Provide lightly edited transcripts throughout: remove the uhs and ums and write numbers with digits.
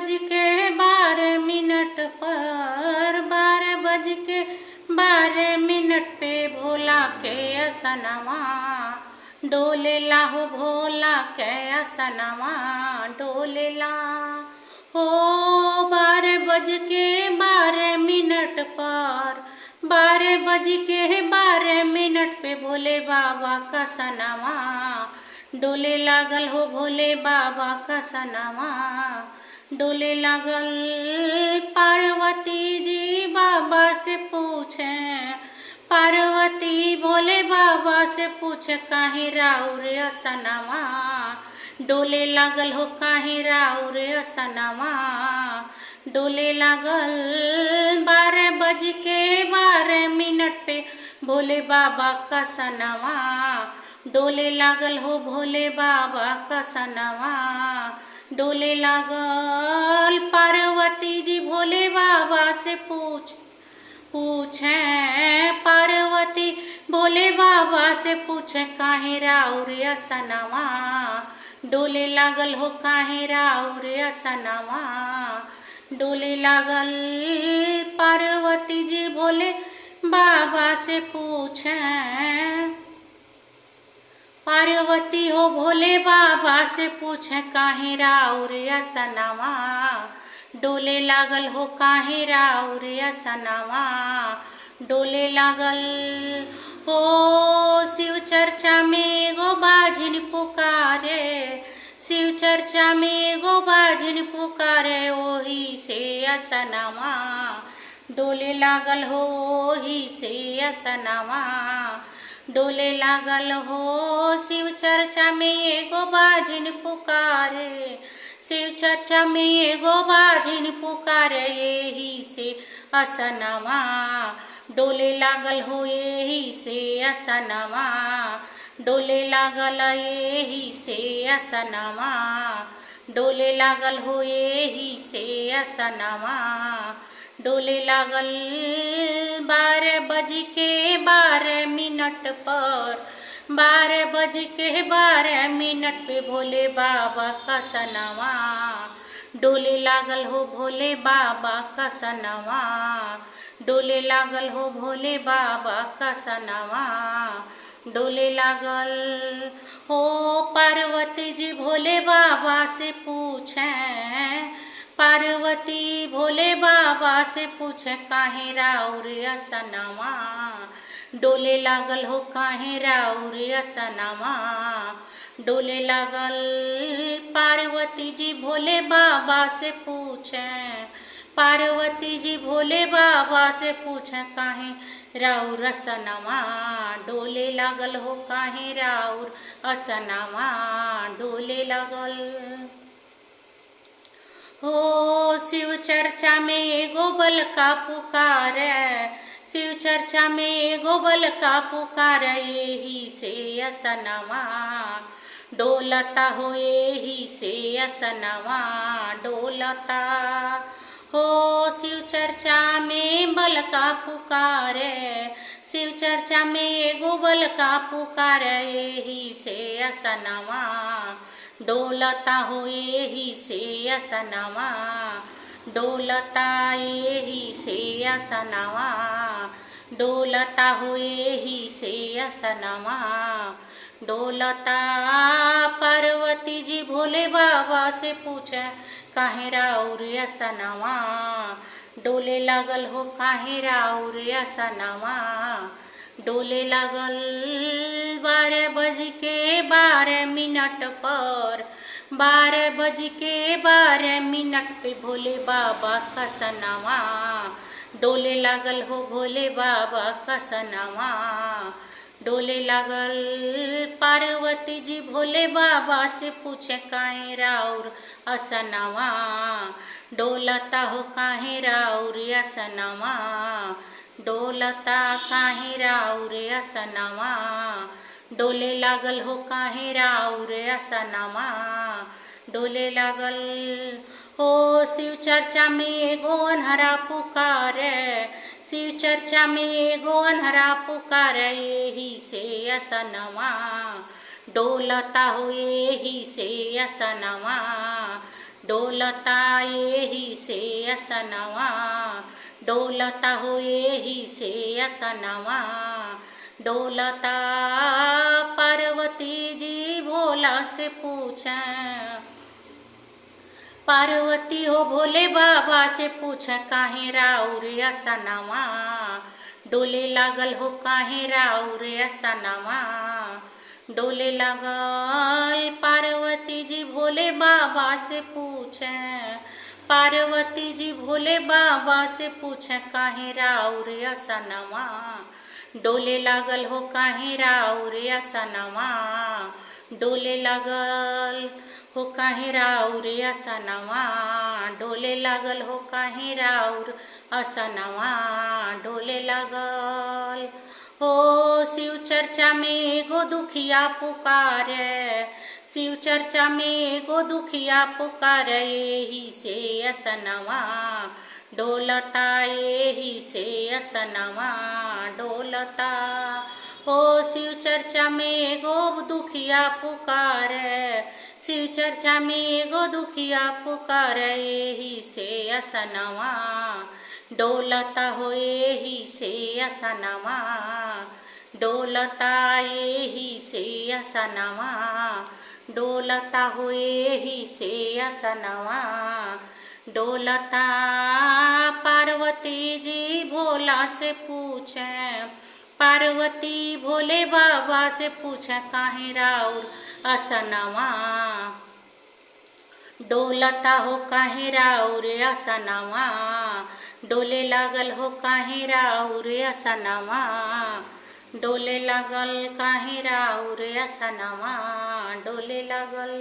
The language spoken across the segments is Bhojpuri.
12 बज के 12 मिनट पर 12 बज के 12 मिनट पे भोला के असनवा डोलेला हो भोला के असनवा डोलेला हो 12 बज के 12 मिनट पर 12 बज के 12 मिनट पे भोले बाबा का सनवा डोले लागल हो भोले बाबा का सनवा डोले लागल। पार्वती जी बाबा से पूछे पार्वती भोले बाबा से पूछे काहे राउर असनवा डोले लागल हो काहे राउर असनवा डोले लागल। 12 बज के 12 मिनट पे भोले बाबा का सनवा डोले लागल हो भोले बाबा का सनवा डोले लागल। पार्वती जी भोले बाबा से पूछे पार्वती भोले बाबा से पूछे काहे राउर असनवा डोले लागल हो काहे राउर असनवा डोले लागल। पार्वती जी भोले बाबा से पूछे पार्वती हो भोले बाबा से पूछे काहे राउर असनवा डोले लागल हो काहे राउर असनवा डोले लागल। हो शिव चर्चा में एगो बाझिन पुकारे शिव चर्चा में एगो बाझिन पुकारे ओही से असनवा डोले लागल हो ओही से असनवा डोले लागल हो। शिव चर्चा में एगो बाझिन पुकारे शिव चर्चा में एगो बाझिन पुकारे यही से असनवा डोले लागल हो यही से असनवा डोले लागल यही से असनवा डोले लागल हो यही से असनवा डोले लागल। 12 बज के 12 मिनट पर 12 बज के 12 मिनट पे भोले बाबा का सनवा डोले लागल हो भोले बाबा का सनवा डोले लागल हो भोले बाबा का सनवा डोले लागल। हो पार्वती जी भोले बाबा से पूछे पार्वती भोले बाबा से पूछे काहे राउर असनवा डोले लागल हो काहे राउर असनवा डोले लागल। पार्वती जी भोले बाबा से पूछे पार्वती जी भोले बाबा से पूछे काहे राउर असनवा डोले लागल हो काहे राउर असनवा डोले लागल। हो शिव चर्चा में एगो बलका पुकारे शिव चर्चा में एगो बलका पुकारे यही से असनवा डोलता हो यही से असनवा डोलता हो। शिव चर्चा में बलका पुकारे शिव चर्चा में एगो बलका पुकारे यही से असनवा डोलता हो यही से असनवा डोलता यही से असनवा डोलता हो यही से असनवा डोलता। पार्वती जी भोले बाबा से पूछे काहे राउर असनवा डोले लागल हो काहे राउर असनवा डोले लागल। 12 बज के 12 मिनट पर 12 बज के 12 मिनट पे भोले बाबा का सनवा डोले लागल हो भोले बाबा का सनवा डोले लागल। पार्वती जी भोले बाबा से पूछे काहे राउर असनवा डोलता हो काहे राउर असनवा डोलता काहे राउर असनवा डोले लागल हो काहे राउर असनवा डोले लागल। हो शिव चर्चा में एगो अन्हरा पुकारे शिव चर्चा में एगो अन्हरा पुकारे यही से असनवा डोलता हो यही से असनवा डोलता एही से असनवा, डोलता हो एही से असनवा, डोलता। पार्वती जी भोला से पूछें, पार्वती हो भोले बाबा से पूछे काहे राउर असनवा, डोले लागल हो काहे राउर असनवा, डोले लागल। पार्वती जी भोले बाबा से पूछे, पार्वती जी भोले बाबा से पूछे काहे राउर असनवा, डोले लागल हो काहे राउर असनवा, डोले लागल हो काहे राउर असनवा, डोले लागल हो काहे राउर असनवा, डोले लागल। हो शिव चर्चा में एगो दुखिया पुकारे, शिव चर्चा में एगो दुखिया पुकारे, एही से असनवा, डोलता एही से असनवा, डोलता। हो शिव चर्चा में एगो दुखिया पुकारे, शिव चर्चा में एगो दुखिया पुकारे, एही से असनवा, डोलता हो एही से असनवा, डोलता एही से असनवा, डोलता हो एही से असनवा, डोलता। पार्वती जी भोला से पूछे, पार्वती भोले बाबा से पूछे काहे राउर असनवा, डोलता हो काहे राउर असनवा, डोले लागल हो काहे राउर असनवा, डोले लागल काहे राउर असनवा, डोले लागल।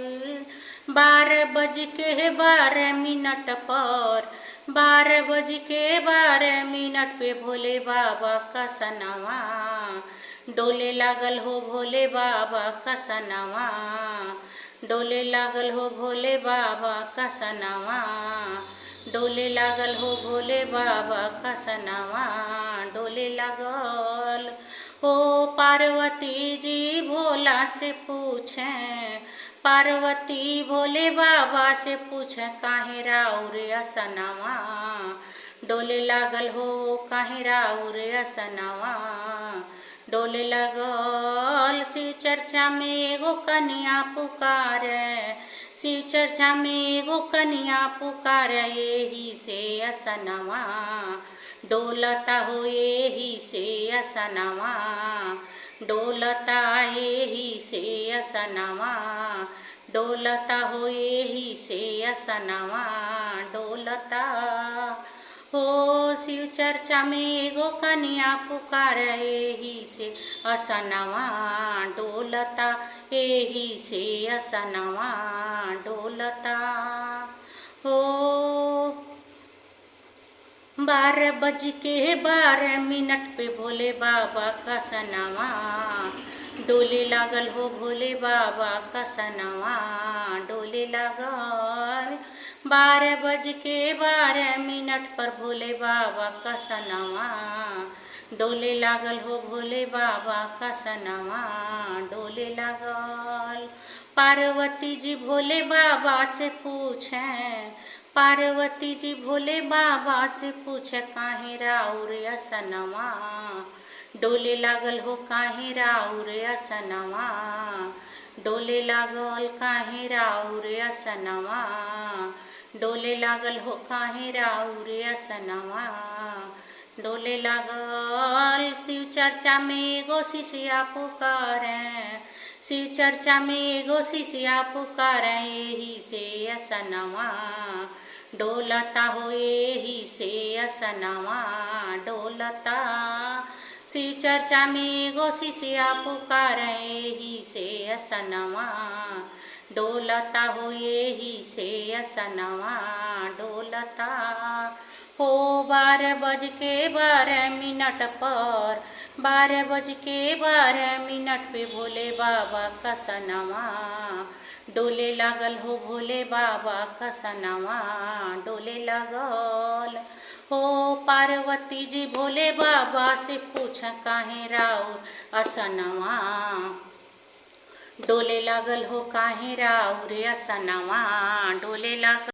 12:12 पर, 12:12 पे भोले बाबा का सनवा, डोले लागल हो भोले बाबा का सनवा, डोले लागल हो भोले बाबा का सनवा, डोले लागल हो भोले बाबा का सनवा, डोले लागल। हो पार्वती जी भोला से पूछे, पार्वती भोले बाबा से पूछे काहे राउर असनवा, डोले लागल हो काहे राउर असनवा, डोले लागल। शिव चर्चा में एगो कन्या पुकारे, शिव चर्चा में एगो कन्या पुकारे, एही से असनवा, डोलता हो एही से असनवा, डोलता एही से असनवा, डोलता हो एही से असनवा, डोलता। हो शिव चर्चा में एगो कन्या पुकारे, एही से असनवा, डोलता एही से असनवा, डोलता। हो 12:12 पे भोले बाबा का सनवा, डोले लागल हो भोले बाबा का सनवा, डोले लागल। 12:12 पर भोले बाबा का सनवा, डोले लागल हो भोले बाबा का सनवा, डोले लागल। पार्वती जी भोले बाबा से पूछे, पार्वती जी भोले बाबा से पूछे काहे राउर असनवा, डोले लागल हो काहे राउर असनवा, डोले लागल काहे राउर असनवा, डोले लागल हो काहे राउर असनवा, डोले लागल। शिव चर्चा में एगो शिष्या पुकारे, शिव चर्चा में एगो शिष्या पुकारे, एही से असनवा, डोलता हो एही से असनवा, डोलता। शिव चर्चा में एगो शिष्या पुकारे, एही से असनवा, डोलता हो एही से असनवा, डोलता। हो 12:12 पर, 12:12 पे भोले बाबा का सनवा, डोले लागल हो भोले बाबा का सनवा, डोले लागल। हो पार्वती जी भोले बाबा से पूछ काहे राउर असनवा, डोले लागल हो काहे राउर असनवा, डोले लागल।